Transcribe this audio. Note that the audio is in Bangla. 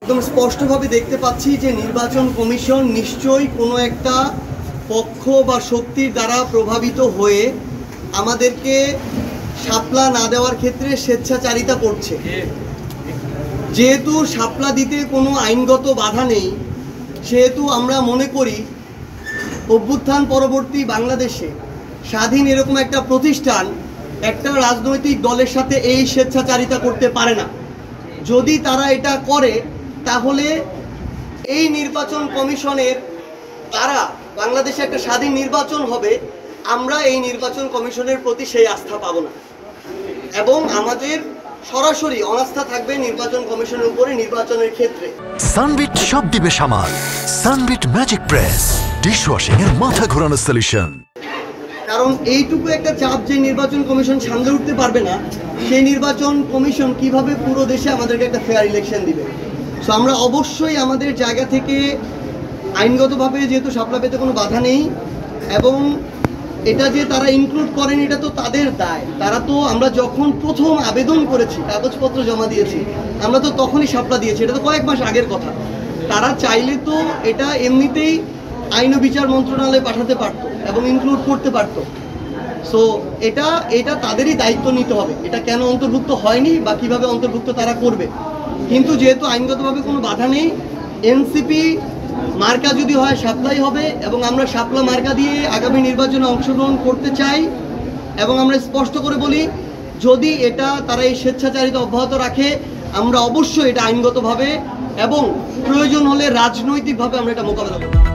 একদম স্পষ্টভাবে দেখতে পাচ্ছি যে নির্বাচন কমিশন নিশ্চয়ই কোনো একটা পক্ষ বা শক্তির দ্বারা প্রভাবিত হয়ে আমাদেরকে শাপলা না দেওয়ার ক্ষেত্রে স্বেচ্ছাচারিতা করছে। যেহেতু শাপলা দিতে কোনো আইনগত বাধা নেই, সেহেতু আমরা মনে করি অভ্যুত্থান পরবর্তী বাংলাদেশে স্বাধীন এরকম একটা প্রতিষ্ঠান একটা রাজনৈতিক দলের সাথে এই স্বেচ্ছাচারিতা করতে পারে না। যদি তারা এটা করে তাহলে এই নির্বাচন কমিশনের দ্বারা বাংলাদেশে একটা স্বাধীন নির্বাচন হবে, আমরা এই নির্বাচন কমিশনের প্রতি সেই আস্থা পাবো না এবং আমাদের সরাসরি অনাস্থা থাকবে নির্বাচন কমিশনের উপরে নির্বাচনের ক্ষেত্রে। সানবিট সব দিবে সামাল। সানবিট ম্যাজিক প্রেস ডিশওয়াশিং এর মাথা ঘোরানো সলিউশন। কারণ এইটুকু একটা চাপ যে নির্বাচন কমিশন সামলে উঠতে পারবে না, সেই নির্বাচন কমিশন কিভাবে পুরো দেশে আমাদেরকে একটা ফেয়ার ইলেকশন দিবে। সো আমরা অবশ্যই আমাদের জায়গা থেকে আইনগতভাবে যেহেতু শাপলা পেতে কোনো বাধা নেই এবং এটা যে তারা ইনক্লুড করেন এটা তো তাদের দায়। তারা তো আমরা যখন প্রথম আবেদন করেছি, কাগজপত্র জমা দিয়েছি, আমরা তো তখনই শাপলা দিয়েছি, এটা তো কয়েক মাস আগের কথা। তারা চাইলে তো এটা এমনিতেই আইন ও বিচার মন্ত্রণালয়ে পাঠাতে পারত এবং ইনক্লুড করতে পারত। সো এটা তাদেরই দায়িত্ব নিতে হবে, এটা কেন অন্তর্ভুক্ত হয়নি বা কীভাবে অন্তর্ভুক্ত তারা করবে। কিন্তু যেহেতু আইনগতভাবে কোনো বাধা নেই, এনসিপি মার্কা যদি হয় শাপলাই হবে এবং আমরা শাপলা মার্কা দিয়ে আগামী নির্বাচনে অংশগ্রহণ করতে চাই। এবং আমরা স্পষ্ট করে বলি, যদি এটা তারা এই স্বেচ্ছাচারিতা অব্যাহত রাখে, আমরা অবশ্যই এটা আইনগতভাবে এবং প্রয়োজন হলে রাজনৈতিকভাবে আমরা এটা মোকাবেলা করব।